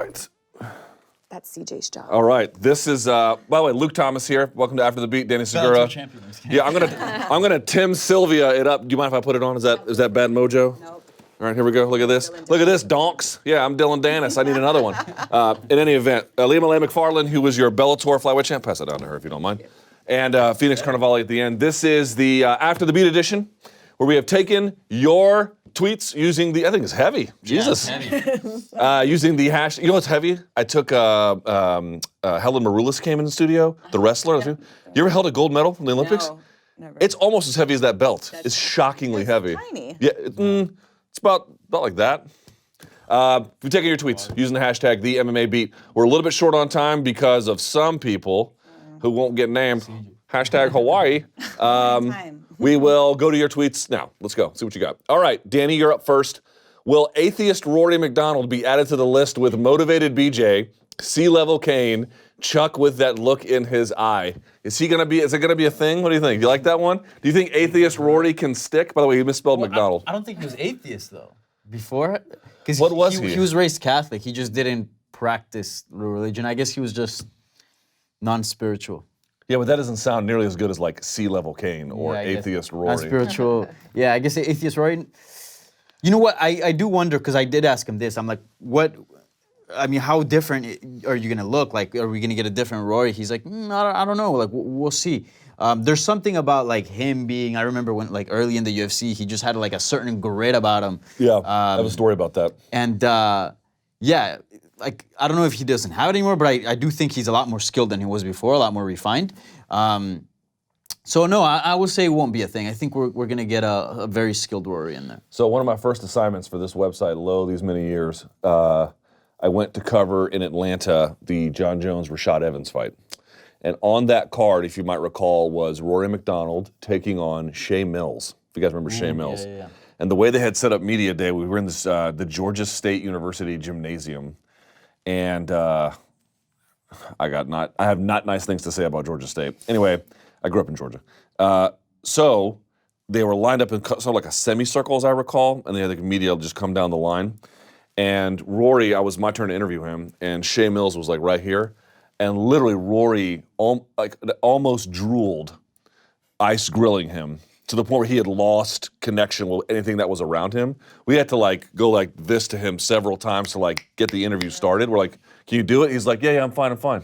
right. That's CJ's job. All right. This is, by the way, Luke Thomas here. Welcome to After the Beat, Danny Segura. Yeah, I'm gonna Tim Sylvia it up. Do you mind if I put it on? Is that bad mojo? Nope. All right, here we go. Look at this. Look at this, donks. Yeah, I'm Dylan Dennis. I need another one. In any event, Ilima-Lei McFarland, who was your Bellator flyweight champ, pass it down to her if you don't mind. And Phoenix Carnivale at the end. This is the After the Beat edition, where we have taken your tweets using the, I think it's heavy. Jesus. Yeah, it's heavy. Using the hash. You know what's heavy? I took Helen Maroulis came in the studio, the wrestler. You ever held a gold medal from the Olympics? No, never. It's almost as heavy as that belt. It's shockingly heavy. Tiny. Yeah, it's about like that. We've taken your tweets using the hashtag the MMA Beat. We're a little bit short on time because of some people who won't get named. Hashtag Hawaii. We will go to your tweets now. Let's go. See what you got. All right, Danny, you're up first. Will atheist Rory MacDonald be added to the list with motivated BJ, C-level Kane, Chuck with that look in his eye? Is it gonna be a thing? What do you think? Do you like that one? Do you think atheist Rory can stick? By the way, he misspelled MacDonald. I don't think he was atheist though. Before, because What was he? He was raised Catholic. He just didn't practice the religion. I guess he was just non-spiritual. Yeah, but that doesn't sound nearly as good as like C-level Kane or atheist Rory. Non-spiritual. Yeah, I guess atheist Rory. You know what? I do wonder, because I did ask him this. I'm like, how different are you gonna look? Like, are we gonna get a different Rory? He's like, I don't know. Like, we'll see. There's something about like him being. I remember when like early in the UFC, he just had like a certain grit about him. Yeah, I have a story about that. And yeah, like I don't know if he doesn't have it anymore, but I do think he's a lot more skilled than he was before, a lot more refined. So no, I would say it won't be a thing. I think we're gonna get a very skilled Rory in there. So one of my first assignments for this website, these many years, I went to cover in Atlanta the John Jones-Rashad Evans fight. And on that card, if you might recall, was Rory MacDonald taking on Shea Mills. If you guys remember Shea Mills. Yeah. And the way they had set up Media Day, we were in this the Georgia State University gymnasium. And I have not nice things to say about Georgia State. Anyway, I grew up in Georgia. So they were lined up in sort of like a semicircle, as I recall, and they had the media just come down the line. And Rory, it was my turn to interview him, and Shea Mills was like right here. And literally Rory almost drooled, ice grilling him to the point where he had lost connection with anything that was around him. We had to like go like this to him several times to like get the interview started. We're like, can you do it? He's like, yeah, I'm fine.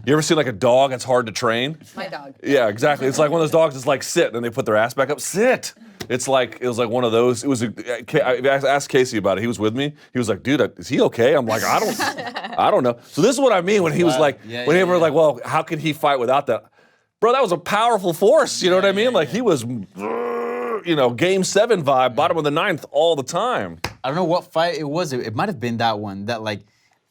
You ever seen like a dog that's hard to train? My dog. Yeah, exactly. It's like one of those dogs that's like sit, and then they put their ass back up. Sit. It was like one of those. I asked Casey about it. He was with me. He was like, dude, is he okay? I'm like, I don't know. So this is what I mean when he was like, when they were like, well, how can he fight without that? Bro, that was a powerful force. You know what I mean? Like he was, Game 7 vibe, bottom of the ninth all the time. I don't know what fight it was. It might have been that one that like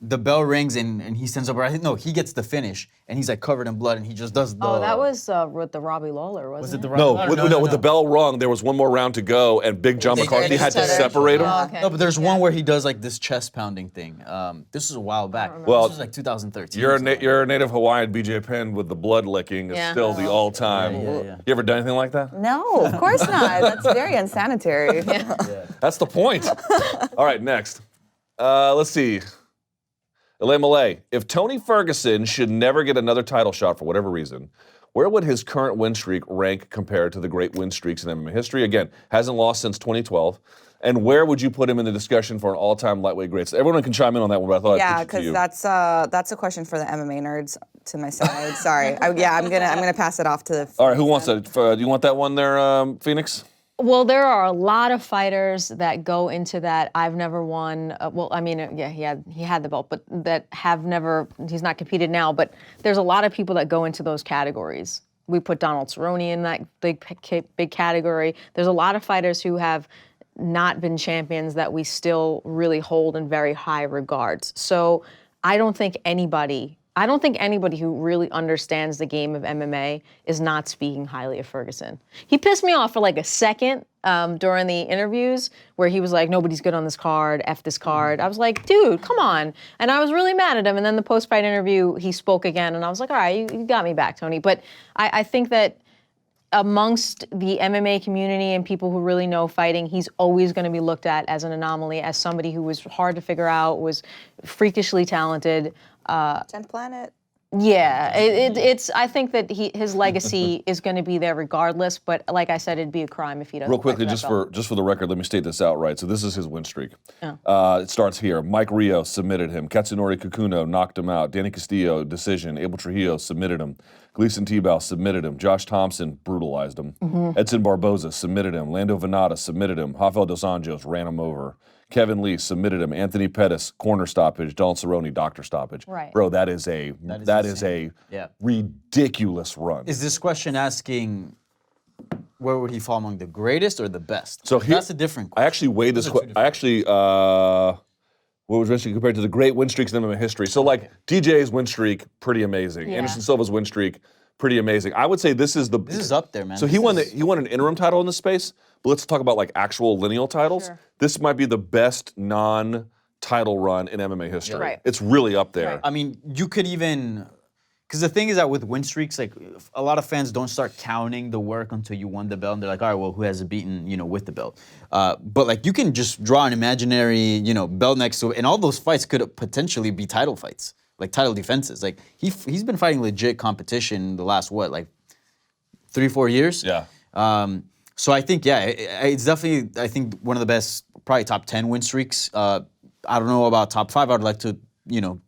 the bell rings and he stands up. I think no, he gets the finish and he's like covered in blood and he just does the. Oh, that was with the Robbie Lawler, wasn't it? With the bell rung, there was one more round to go, and Big John McCarthy had to separate them. Oh, okay. No, but there's one where he does like this chest pounding thing. This was a while back. Well, this was like 2013. You're a native Hawaiian. BJ Penn with the blood licking is still the all-time. Yeah. You ever done anything like that? No, of course not. That's very unsanitary. That's the point. All right, next. Let's see. Ilima-Lei, if Tony Ferguson should never get another title shot for whatever reason, where would his current win streak rank compared to the great win streaks in MMA history? Again, hasn't lost since 2012. And where would you put him in the discussion for an all-time lightweight greats? Everyone can chime in on that one, but I thought I'd pitch it to you. That's a question for the MMA nerds to my side. Sorry. I'm gonna pass it off to the. All right, who wants that? Do you want that one there, Phoenix? Well, there are a lot of fighters that go into that I've never won. He had the belt, but that have never. He's not competed now, but there's a lot of people that go into those categories. We put Donald Cerrone in that big category. There's a lot of fighters who have not been champions that we still really hold in very high regards. So I don't think anybody who really understands the game of MMA is not speaking highly of Ferguson. He pissed me off for like a second during the interviews where he was like, nobody's good on this card, F this card. I was like, dude, come on. And I was really mad at him. And then the post-fight interview, he spoke again. And I was like, all right, you got me back, Tony. But I think that amongst the MMA community and people who really know fighting, he's always going to be looked at as an anomaly, as somebody who was hard to figure out, was freakishly talented. 10th planet. Yeah, it's. I think that his legacy is going to be there regardless. But like I said, it'd be a crime if he doesn't. Real quickly, fight for that just for the record, let me state this outright. So this is his win streak. Oh. It starts here. Mike Rios submitted him. Katsunori Kikuno knocked him out. Danny Castillo, decision. Abel Trujillo submitted him. Gleason Tebow submitted him. Josh Thompson brutalized him. Edson Barboza submitted him. Lando Venata submitted him. Rafael Dos Anjos ran him over. Kevin Lee submitted him. Anthony Pettis, corner stoppage. Donald Cerrone, doctor stoppage. Right. Bro, that is a ridiculous run. Is this question asking where would he fall among the greatest or the best? So That's a different question. I actually weighed this. I actually, what was win streak compared to the great win streaks in MMA history? So like DJ's win streak, pretty amazing. Yeah. Anderson Silva's win streak, pretty amazing. I would say this is up there, man. So he won an interim title in this space. But let's talk about like actual lineal titles. Sure. This might be the best non-title run in MMA history. Right. It's really up there. Right. I mean, you could even, because the thing is that with win streaks, like a lot of fans don't start counting the work until you won the belt, and they're like, all right, well, who has it beaten, with the belt? But like you can just draw an imaginary, belt next to it, and all those fights could potentially be title fights, like title defenses. Like he's been fighting legit competition the last 3-4 years. Yeah. So I think, it's definitely, I think, one of the best, probably top 10 win streaks. I don't know about top 5. I'd like to,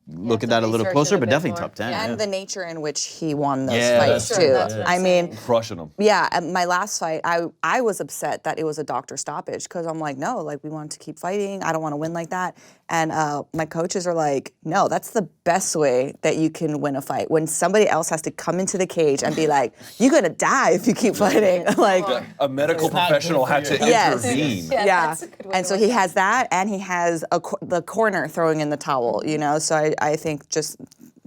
look at that a little research closer, it a but bit definitely more. top 10. And the nature in which he won those Yeah, fights that's too. true. That's what I'm I mean, Crushing them. yeah, at my last fight, I was upset that it was a doctor stoppage because I'm like, no, like we want to keep fighting. I don't want to win like that. And my coaches are like, no, that's the best way that you can win a fight. When somebody else has to come into the cage and be like, you're gonna die if you keep fighting. Like, A medical professional had to Yes. intervene. yeah. that's a good way And to so look he at has that, and he has the corner throwing in the towel. So I think just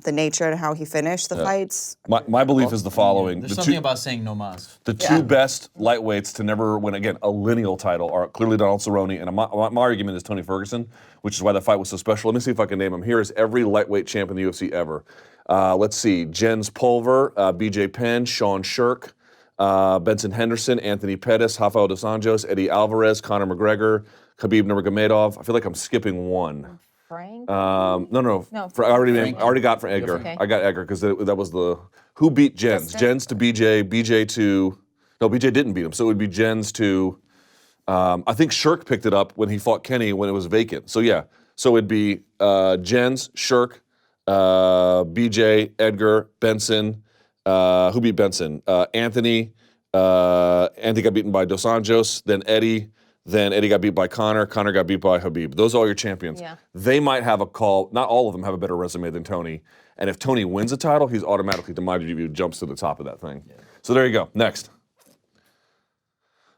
the nature and how he finished the fights. My belief is the following. There's The something two- about saying no mas. The two best lightweights to never win, again, a lineal title are clearly Donald Cerrone, and my argument is Tony Ferguson, which is why that fight was so special. Let me see if I can name them. Here is every lightweight champ in the UFC ever. Let's see, Jens Pulver, BJ Penn, Sean Shirk, Benson Henderson, Anthony Pettis, Rafael Dos Anjos, Eddie Alvarez, Conor McGregor, Khabib Nurmagomedov. I feel like I'm skipping one. Frank? No. No. I already got for Edgar. Okay. I got Edgar because that was who beat Jens. Jens to BJ, BJ didn't beat him, so it would be Jens to. I think Shirk picked it up when he fought Kenny when it was vacant. So yeah, so it'd be Jens, Shirk, BJ, Edgar, Benson. Who beat Benson? Anthony. Anthony got beaten by Dos Anjos. Then Eddie. Then Eddie got beat by Conor. Conor got beat by Khabib. Those are all your champions. Yeah. They might have a call. Not all of them have a better resume than Tony. And if Tony wins a title, he's automatically, to my view, jumps to the top of that thing. Yeah. So there you go. Next.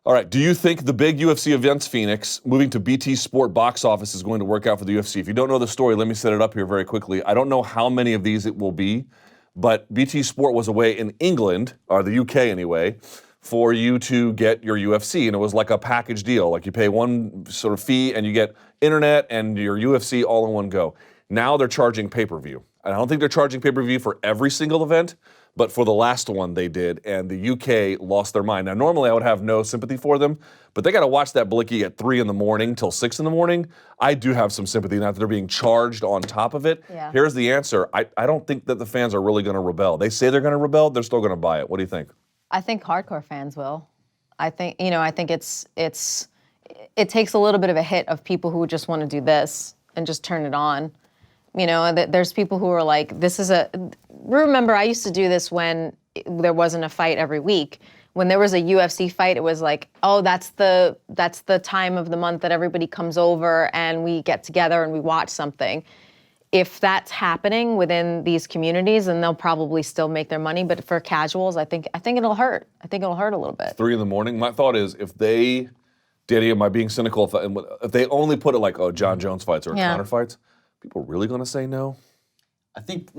All right. Do you think the big UFC events Phoenix moving to BT Sport box office is going to work out for the UFC? If you don't know the story, let me set it up here very quickly. I don't know how many of these it will be, but BT Sport was a way in England, or the UK anyway, for you to get your UFC, and it was like a package deal. Like you pay one sort of fee and you get internet and your UFC all in one go. Now they're charging pay-per-view. I don't think they're charging pay-per-view for every single event, but for the last one they did, and the UK lost their mind. Now normally I would have no sympathy for them, but they got to watch that blicky at 3 in the morning till 6 in the morning. I do have some sympathy, not that they're being charged on top of it. Yeah. Here's the answer. I don't think that the fans are really going to rebel. They say they're going to rebel, they're still going to buy it. What do you think? I think hardcore fans will. I think it takes a little bit of a hit of people who just want to do this and just turn it on. There's people who are like, remember I used to do this when there wasn't a fight every week. When there was a UFC fight, it was like, oh, that's the time of the month that everybody comes over and we get together and we watch something. If that's happening within these communities, then they'll probably still make their money. But for casuals, I think it'll hurt. I think it'll hurt a little bit. 3 in the morning. My thought is if they, Danny, am I being cynical? If they only put it like, oh, John Jones fights or Conor fights, people really going to say no? I think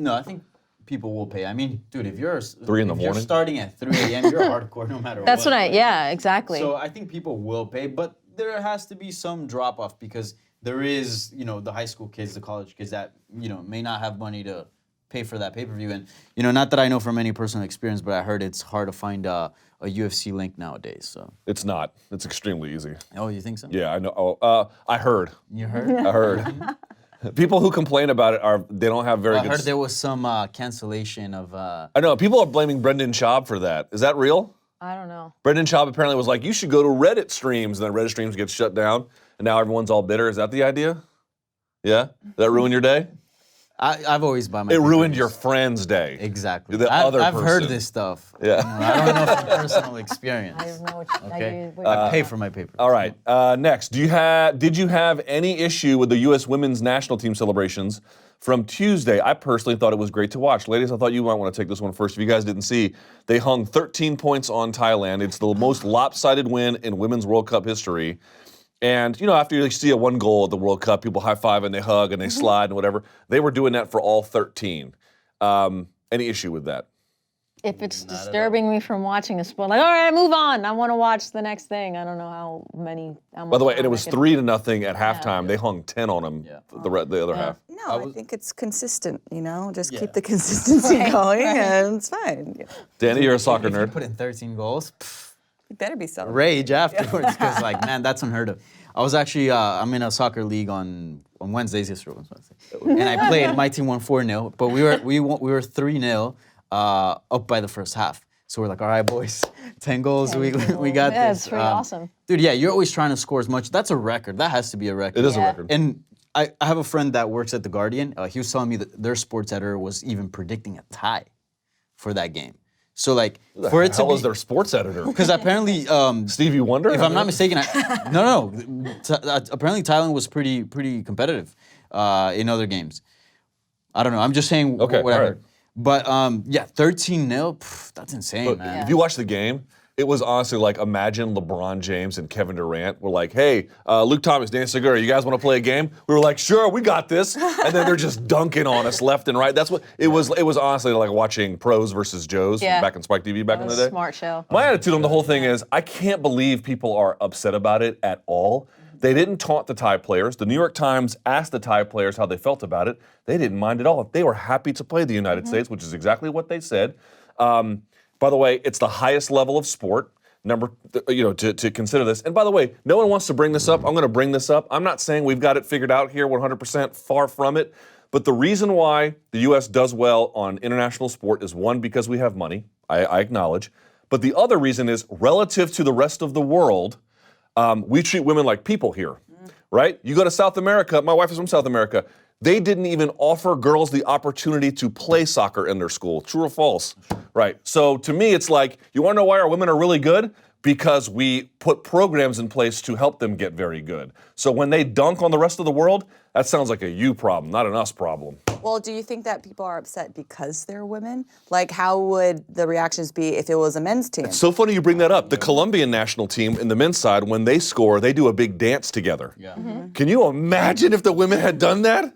people will pay. I mean, dude, if you're 3 in the morning, you're starting at 3 a.m., you're hardcore no matter what. That's exactly. So I think people will pay, but there has to be some drop off because there is, the high school kids, the college kids that, may not have money to pay for that pay-per-view. And, you know, not that I know from any personal experience, but I heard it's hard to find a UFC link nowadays, so. It's not. It's extremely easy. Oh, you think so? Yeah, I know. Oh, I heard. You heard? I heard. People who complain about it they don't have very I good. heard there was some cancellation of. I know. People are blaming Brendan Schaub for that. Is that real? I don't know. Brendan Schaub apparently was like, you should go to Reddit streams, and then Reddit streams get shut down, and now everyone's all bitter. Is that the idea? Yeah? Did that ruin your day? I've always bought my. It ruined your friend's day. Exactly. I've heard this stuff. Yeah. You know, I don't know from personal experience. I don't know what Okay. what I pay for my paper. All right. Next, did you have any issue with the U.S. women's national team celebrations from Tuesday? I personally thought it was great to watch. Ladies, I thought you might want to take this one first. If you guys didn't see, they hung 13 points on Thailand. It's the most lopsided win in Women's World Cup history. And, you know, after you see a one goal at the World Cup, people high-five and they hug and they slide and whatever. They were doing that for all 13. Any issue with that? If it's disturbing me from watching a sport, like, all right, move on. I want to watch the next thing. I don't know how much By the way, and it time was I can- 3-0 at halftime. They hung 10 on them the other half. No, I think it's consistent, you know? Just keep the consistency going and it's fine. Yeah. Danny, you're a soccer If you nerd. put in 13 goals, pff, You better be celebrating. rage afterwards, because like, man, that's unheard of. I was actually, I'm in a soccer league on Wednesdays, and I played. My team won 4-0, but we were 3-0 up by the first half. So we're like, all right, boys, 10 goals, we got Yeah, this. it's pretty awesome. Dude, yeah, you're always trying to score as much. That's a record. That has to be a record. It is a Yeah. record. And I have a friend that works at The Guardian. He was telling me that their sports editor was even predicting a tie for that game. So like, for it to How be, was their sports editor? because apparently, Stevie Wonder? if I'm not mistaken, apparently Thailand was pretty competitive in other games. I don't know. I'm just saying Okay, what I all right. heard. But yeah, 13-0, that's insane, man. If you watch the game, it was honestly like, imagine LeBron James and Kevin Durant were like, hey, Luke Thomas, Dan Segura, you guys want to play a game? We were like, sure, we got this. And then they're just dunking on us left and right. That's what it was. It was honestly like watching pros versus Joes Yeah. back in Spike TV back That in was the a day. smart show. My attitude on the whole thing is, I can't believe people are upset about it at all. They didn't taunt the Thai players. The New York Times asked the Thai players how they felt about it. They didn't mind at all. They were happy to play the United States, which is exactly what they said. By the way, it's the highest level of sport. To consider this. And by the way, no one wants to bring this up. I'm going to bring this up. I'm not saying we've got it figured out here 100%, far from it. But the reason why the U.S. does well on international sport is, one, because we have money. I acknowledge. But the other reason is, relative to the rest of the world, we treat women like people here, right? You go to South America. My wife is from South America. They didn't even offer girls the opportunity to play soccer in their school. True or false? Right. So to me, it's like, you want to know why our women are really good? Because we put programs in place to help them get very good. So when they dunk on the rest of the world, that sounds like a you problem, not an us problem. Well, do you think that people are upset because they're women? Like, how would the reactions be if it was a men's team? It's so funny you bring that up. The Colombian national team in the men's side, when they score, they do a big dance together. Yeah. Can you imagine if the women had done that?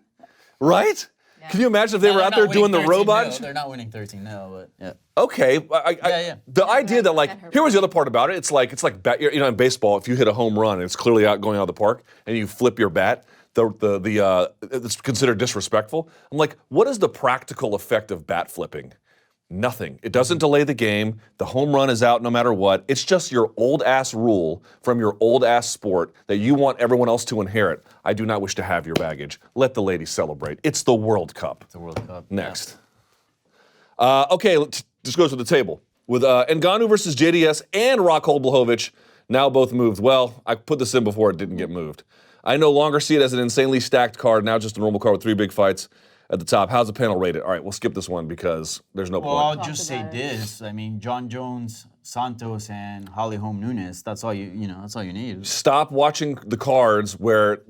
Right? Yeah. Can you imagine if they were out there doing the robot? They're not winning 13-0, but yeah. Okay, the idea that, like, her here was the other part about it. It's like in baseball, if you hit a home run and it's clearly going out of the park and you flip your bat, it's considered disrespectful. I'm like, what is the practical effect of bat flipping? Nothing. It doesn't delay the game. The home run is out no matter what. It's just your old-ass rule from your old-ass sport that you want everyone else to inherit. I do not wish to have your baggage. Let the ladies celebrate. It's the World Cup. The World Cup. Next. Okay, this goes to the table. With Ngannou versus JDS and Rockhold Blachowicz now both moved. Well, I put this in before it didn't get moved. I no longer see it as an insanely stacked card, now just a normal card with 3 big fights at the top. How's the panel rated? All right, we'll skip this one because there's no Well, point. I'll just say this. I mean, John Jones, Santos, and Holly Holm Nunes, that's all that's all you need. Stop watching the cards where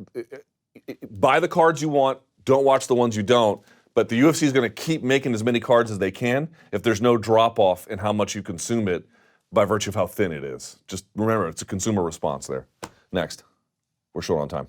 buy the cards you want, don't watch the ones you don't. But the UFC is going to keep making as many cards as they can if there's no drop-off in how much you consume it by virtue of how thin it is. Just remember, it's a consumer response there. Next. We're short on time.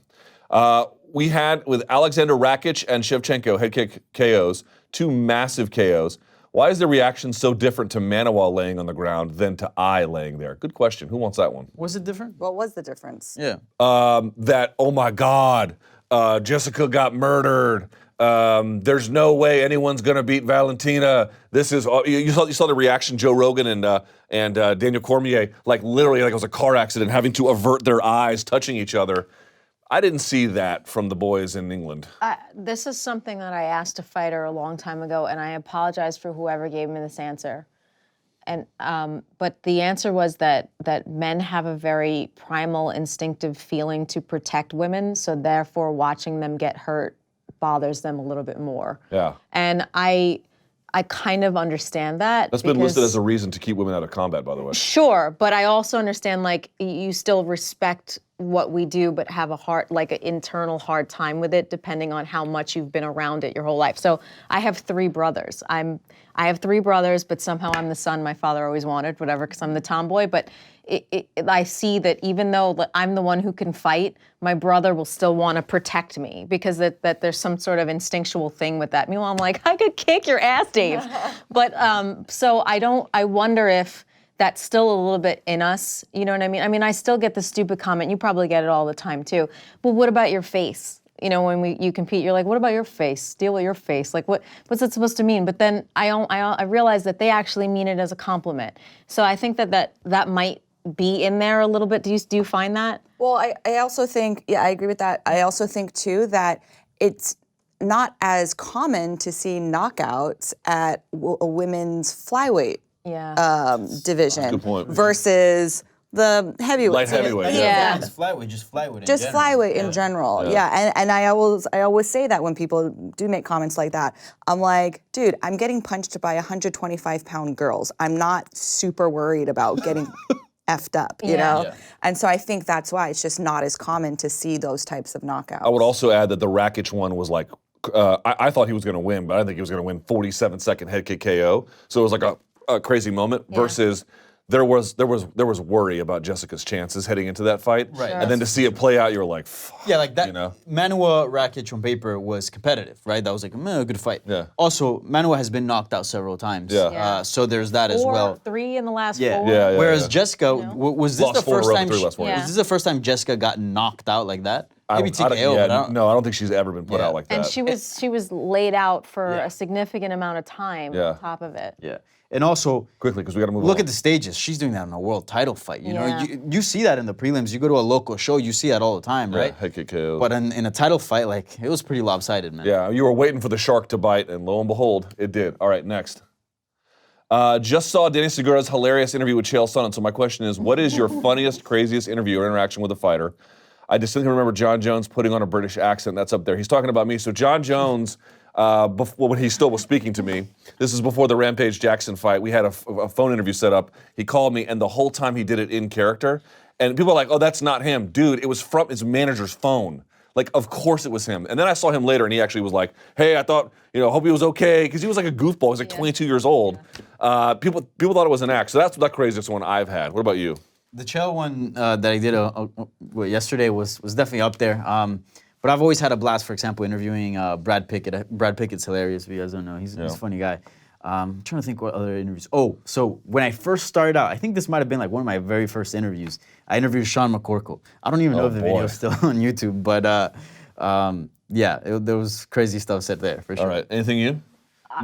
We had, with Alexander Rakic and Shevchenko head kick KOs, 2 massive KOs. Why is the reaction so different to Manuel laying on the ground than to I laying there? Good question. Who wants that one? Was it different? What was the difference? Yeah. That, oh my God, Jessica got murdered. There's no way anyone's gonna beat Valentina. This is you saw the reaction, Joe Rogan and Daniel Cormier, like literally like it was a car accident, having to avert their eyes, touching each other. I didn't see that from the boys in England. This is something that I asked a fighter a long time ago, and I apologize for whoever gave me this answer. And but the answer was that men have a very primal, instinctive feeling to protect women, so therefore watching them get hurt bothers them a little bit more. Yeah. And I kind of understand that. That's been listed as a reason to keep women out of combat, by the way. Sure, but I also understand, like, you still respect what we do, but have a an internal hard time with it, depending on how much you've been around it your whole life. So I have 3 brothers. I have 3 brothers, but somehow I'm the son my father always wanted, whatever, because I'm the tomboy. But I see that even though I'm the one who can fight, my brother will still want to protect me because that there's some sort of instinctual thing with that. Meanwhile, I'm like, I could kick your ass, Dave. But so I wonder if that's still a little bit in us, you know what I mean? I mean, I still get the stupid comment, you probably get it all the time too, but what about your face? You know, when you compete, you're like, what about your face? Deal with your face. Like, what's it supposed to mean? But then I realize that they actually mean it as a compliment. So I think that might be in there a little bit. Do you find that? Well, I also think, yeah, I agree with that. I also think too that it's not as common to see knockouts at a women's flyweight division Good point. versus the heavyweight. Light heavyweight. Yeah. It's flyweight, just flyweight. Just flyweight in general, yeah. And I always say that when people do make comments like that, I'm like, dude, I'm getting punched by 125-pound girls. I'm not super worried about getting effed up, you know? Yeah. And so I think that's why it's just not as common to see those types of knockouts. I would also add that the Rakic one was like, I thought he was going to win, but I didn't think he was going to win 47-second head kick KO. So it was like a crazy moment versus there was worry about Jessica's chances heading into that fight. Right. Sure. And then to see it play out, you were like, fuck. Yeah, like that. You know? Manua Rakic on paper was competitive, right? That was like a good fight. Yeah. Also, Manua has been knocked out several times. Yeah. So there's that as well. 3 in the last 4. Yeah. Whereas Jessica, was this Lost the 4 in a first row, time? 3 lost 4. Yeah. Was this the first time Jessica got knocked out like that? Maybe TKO. I but I don't- no, I don't think she's ever been put out like that. And she was laid out for a significant amount of time on top of it. Yeah. And also, Quickly, because we got to move look on. at the stages. She's doing that in a world title fight. You know, Yeah. you see that in the prelims. You go to a local show, you see that all the time, right? Head kick KO. But in a title fight, like, it was pretty lopsided, man. Yeah, you were waiting for the shark to bite, and lo and behold, it did. All right, next. Just saw Danny Segura's hilarious interview with Chael Sonnen. So my question is, what is your funniest, craziest interview or interaction with a fighter? I distinctly remember John Jones putting on a British accent. That's up there. He's talking about me. So John Jones, when he still was speaking to me, this is before the Rampage Jackson fight. We had a phone interview set up. He called me, and the whole time he did it in character. And people are like, oh, that's not him. Dude, it was from his manager's phone. Like, of course it was him. And then I saw him later, and he actually was like, hey, I thought, hope he was okay. Because he was like a goofball. He was like 22 years old. People thought it was an act. So that's the craziest one I've had. What about you? The Chael one that I did yesterday was definitely up there. But I've always had a blast, for example, interviewing Brad Pickett. Brad Pickett's hilarious, if you guys don't know. He's a funny guy. I'm trying to think what other interviews. Oh, so when I first started out, I think this might have been like one of my very first interviews. I interviewed Sean McCorkle. I don't even know if the video is still on YouTube, but there was crazy stuff said there, for sure. All right, anything you?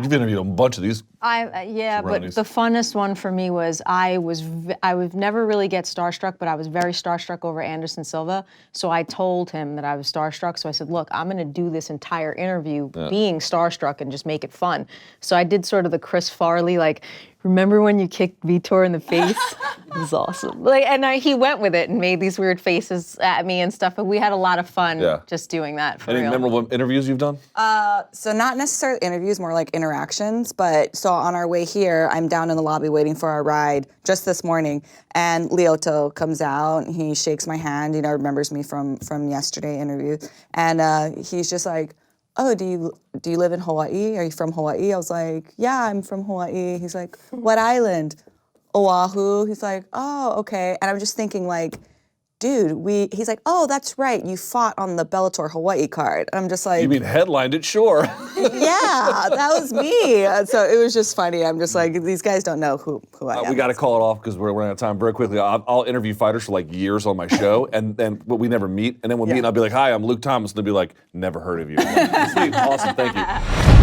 You've interviewed a bunch of these. But the funnest one for me was I would never really get starstruck, but I was very starstruck over Anderson Silva. So I told him that I was starstruck. So I said, look, I'm going to do this entire interview being starstruck and just make it fun. So I did sort of the Chris Farley, like, remember when you kicked Vitor in the face? It was awesome. He went with it and made these weird faces at me and stuff. But we had a lot of fun just doing that for Any real. memorable interviews you've done? So not necessarily interviews, more like interactions. But so on our way here, I'm down in the lobby waiting for our ride just this morning, and Lyoto comes out. He shakes my hand, remembers me from yesterday interview, and he's just like, oh, do you live in Hawaii? Are you from Hawaii? I was like, yeah, I'm from Hawaii. He's like, what island? Oahu. He's like, oh, okay. And I'm just thinking, like, dude, he's like, oh, that's right, you fought on the Bellator Hawaii card. I'm just like, You mean headlined it? Sure. yeah, that was me. So it was just funny. I'm just like, these guys don't know who I am. We got to call it off because we're running out of time. Very quickly, I'll interview fighters for like years on my show, but we never meet. And then we'll meet, and I'll be like, "Hi, I'm Luke Thomas," and they'll be like, "Never heard of you." I'm like, sweet, awesome, thank you.